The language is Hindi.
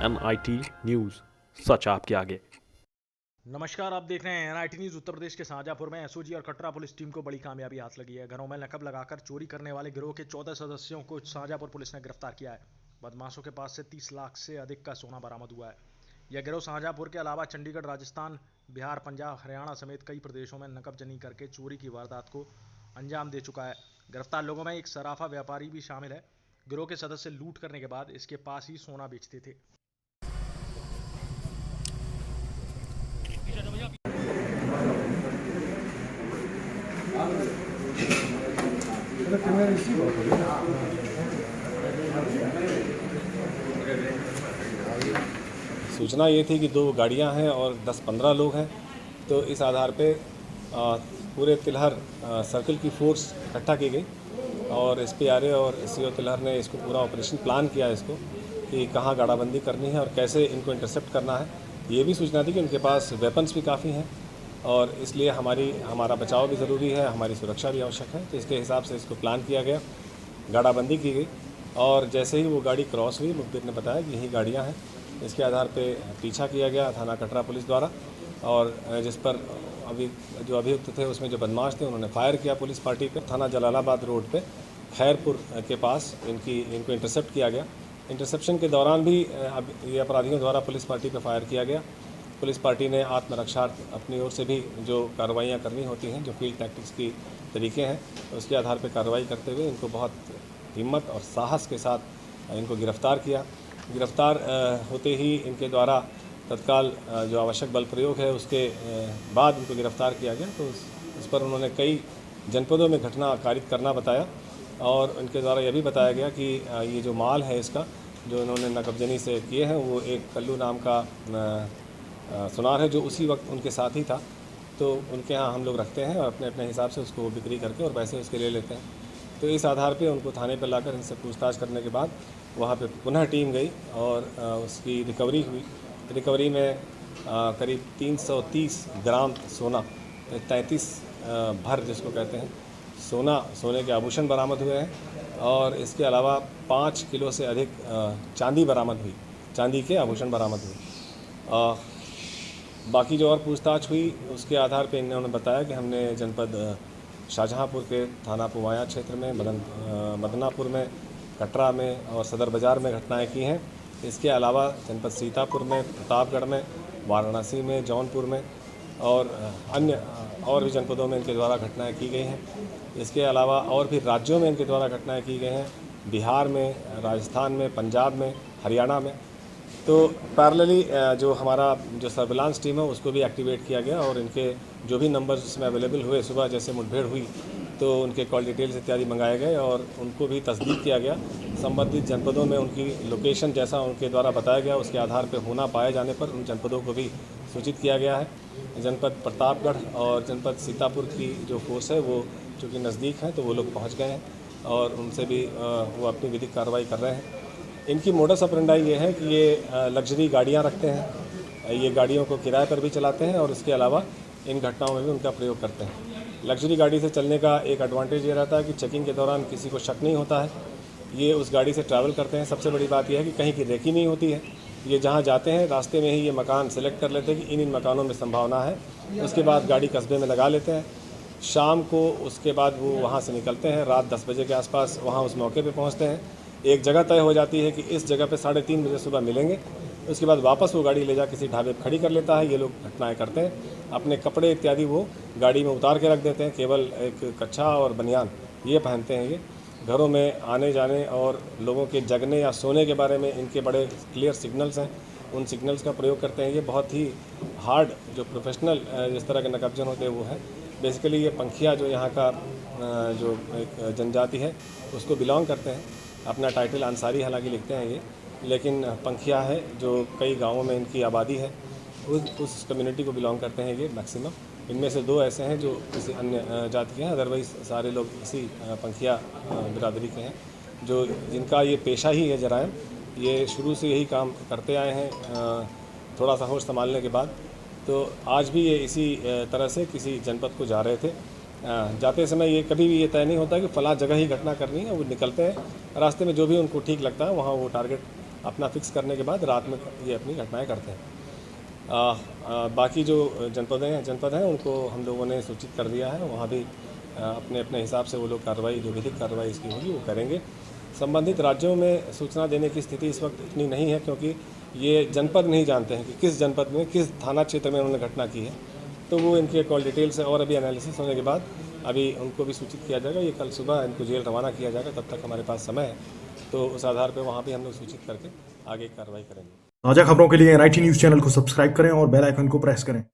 NIT न्यूज़ सच आपके आगे। नमस्कार, आप देख रहे हैं एनआईटी न्यूज। उत्तर प्रदेश के शाहजहांपुर में एसओजी और कटरा पुलिस टीम को बड़ी कामयाबी हाथ लगी है। घरों में नकब लगाकर चोरी करने वाले गिरोह के 14 सदस्यों को शाहजहांपुर पुलिस ने गिरफ्तार किया है। बदमाशों के पास से 30 लाख से अधिक का सोना बरामद हुआ है। यह गिरोह शाहजहांपुर के अलावा चंडीगढ़, राजस्थान, बिहार, पंजाब, हरियाणा समेत कई प्रदेशों में नकबजनी करके चोरी की वारदात को अंजाम दे चुका है। गिरफ्तार लोगों में एक सराफा व्यापारी भी शामिल है। गिरोह के सदस्य लूट करने के बाद इसके पास ही सोना बेचते थे। सूचना ये थी कि 2 गाड़ियां हैं और 10-15 लोग हैं। तो इस आधार पे पूरे तिलहर सर्कल की फोर्स इकट्ठा की गई और SPRA और CO तिलहर ने इसको पूरा ऑपरेशन प्लान किया इसको कि कहाँ गाड़ाबंदी करनी है और कैसे इनको इंटरसेप्ट करना है। ये भी सूचना थी कि उनके पास वेपन्स भी काफ़ी हैं और इसलिए हमारा बचाव भी ज़रूरी है, हमारी सुरक्षा भी आवश्यक है। तो इसके हिसाब से इसको प्लान किया गया, गाड़ाबंदी की गई और जैसे ही वो गाड़ी क्रॉस हुई, मुखबिर ने बताया कि यही गाड़ियाँ हैं। इसके आधार पे पीछा किया गया थाना कटरा पुलिस द्वारा और जिस पर जो अभियुक्त थे उसमें जो बदमाश थे उन्होंने फायर किया पुलिस पार्टी पर। थाना जलालाबाद रोड पे खैरपुर के पास इनको इंटरसेप्ट किया गया। इंटरसेप्शन के दौरान भी ये अपराधियों द्वारा पुलिस पार्टी पर फायर किया गया। पुलिस पार्टी ने आत्मरक्षार्थ अपनी ओर से भी जो कार्रवाइयाँ करनी होती हैं, जो फील्ड टैक्टिक्स की तरीके हैं, उसके आधार पर कार्रवाई करते हुए इनको बहुत हिम्मत और साहस के साथ इनको गिरफ़्तार किया। गिरफ़्तार होते ही इनके द्वारा तत्काल जो आवश्यक बल प्रयोग है उसके बाद इनको गिरफ़्तार किया गया। तो इस पर उन्होंने कई जनपदों में घटना कारित करना बताया और इनके द्वारा यह भी बताया गया कि ये जो माल है इसका जो इन्होंने नकबजनी से किए हैं वो एक कल्लू नाम का सुनार है जो उसी वक्त उनके साथ ही था। तो उनके यहाँ हम लोग रखते हैं और अपने अपने हिसाब से उसको बिक्री करके और पैसे उसके ले लेते हैं। तो इस आधार पे उनको थाने पर लाकर इनसे पूछताछ करने के बाद वहाँ पे पुनः टीम गई और उसकी रिकवरी हुई। रिकवरी में करीब 330 ग्राम सोना, 33 भर जिसको कहते हैं सोने के आभूषण बरामद हुए हैं और इसके अलावा 5 किलो से अधिक चांदी बरामद हुई, चांदी के आभूषण बरामद हुए। बाकी जो और पूछताछ हुई उसके आधार पे इन्होंने बताया कि हमने जनपद शाहजहांपुर के थाना पुवाया क्षेत्र में, मदनापुर में, कटरा में और सदर बाज़ार में घटनाएं की हैं। इसके अलावा जनपद सीतापुर में, प्रतापगढ़ में, वाराणसी में, जौनपुर में और अन्य और भी जनपदों में इनके द्वारा घटनाएं की गई हैं। इसके अलावा और भी राज्यों में इनके द्वारा घटनाएं की गई हैं, बिहार में, राजस्थान में, पंजाब में, हरियाणा में। तो पैरेलली जो हमारा जो सर्विलांस टीम है उसको भी एक्टिवेट किया गया और इनके जो भी नंबर्स इसमें अवेलेबल हुए, सुबह जैसे मुठभेड़ हुई तो उनके कॉल डिटेल्स इत्यादि मंगाए गए और उनको भी तस्दीक किया गया। संबंधित जनपदों में उनकी लोकेशन जैसा उनके द्वारा बताया गया उसके आधार पर होना पाए जाने पर उन जनपदों को भी सूचित किया गया है। जनपद प्रतापगढ़ और जनपद सीतापुर की जो फोर्स है वो चूँकि नज़दीक हैं तो वो लोग पहुँच गए हैं और उनसे भी वो अपनी विधिक कार्रवाई कर रहे हैं। इनकी मोडस ऑपरेंडाई ये है कि ये लग्जरी गाड़ियाँ रखते हैं, ये गाड़ियों को किराए पर भी चलाते हैं और इसके अलावा इन घटनाओं में भी उनका प्रयोग करते हैं। लग्जरी गाड़ी से चलने का एक एडवांटेज ये रहता है कि चेकिंग के दौरान किसी को शक नहीं होता है। ये उस गाड़ी से ट्रैवल करते हैं। सबसे बड़ी बात यह है कि कहीं की रेकी नहीं होती है। ये जहाँ जाते हैं रास्ते में ही ये मकान सेलेक्ट कर लेते हैं कि इन मकानों में संभावना है। उसके बाद गाड़ी कस्बे में लगा लेते हैं। शाम को उसके बाद वो वहाँ से निकलते हैं, रात 10 बजे के आसपास वहाँ उस मौके पर पहुँचते हैं। एक जगह तय हो जाती है कि इस जगह पे 3:30 बजे सुबह मिलेंगे। उसके बाद वापस वो गाड़ी ले जा किसी ढाबे पर खड़ी कर लेता है। ये लोग घटनाएं करते हैं। अपने कपड़े इत्यादि वो गाड़ी में उतार के रख देते हैं, केवल एक कच्छा और बनियान ये पहनते हैं। ये घरों में आने जाने और लोगों के जगने या सोने के बारे में इनके बड़े क्लियर सिग्नल्स हैं, उन सिग्नल्स का प्रयोग करते हैं। ये बहुत ही हार्ड जो प्रोफेशनल जिस तरह के नकबजन होते हैं वो है। बेसिकली ये पंखिया जो यहाँ का जो एक जनजाति है उसको बिलोंग करते हैं। अपना टाइटल अंसारी हालांकि लिखते हैं ये, लेकिन पंखिया है जो कई गांवों में इनकी आबादी है, उस कम्युनिटी को बिलोंग करते हैं ये मैक्सिमम। इनमें से 2 ऐसे हैं जो किसी अन्य जाति के हैं, अदरवाइज़ सारे लोग इसी पंखिया बिरादरी के हैं जो जिनका ये पेशा ही है जराइम। ये शुरू से यही काम करते आए हैं थोड़ा सा होश संभालने के बाद। तो आज भी ये इसी तरह से किसी जनपद को जा रहे थे। जाते समय ये कभी भी ये तय नहीं होता कि फ़लाँ जगह ही घटना करनी है। वो निकलते हैं, रास्ते में जो भी उनको ठीक लगता है वहाँ वो टारगेट अपना फिक्स करने के बाद रात में ये अपनी घटनाएं करते हैं। बाकी जो जनपद हैं उनको हम लोगों ने सूचित कर दिया है, वहाँ भी अपने अपने हिसाब से वो लोग कार्रवाई, जो विधिक कार्रवाई इसकी होगी वो करेंगे। संबंधित राज्यों में सूचना देने की स्थिति इस वक्त इतनी नहीं है, क्योंकि ये जनपद नहीं जानते हैं कि किस जनपद में, किस थाना क्षेत्र में उन्होंने घटना की है। तो वो इनके कॉल डिटेल से और अभी एनालिसिस होने के बाद अभी उनको भी सूचित किया जाएगा। ये कल सुबह इनको जेल रवाना किया जाएगा, तब तक हमारे पास समय है, तो उस आधार पर वहाँ भी हम लोग सूचित करके आगे कार्रवाई करेंगे। ताजा खबरों के लिए NIT न्यूज़ चैनल को सब्सक्राइब करें और बेल आइकन को प्रेस करें।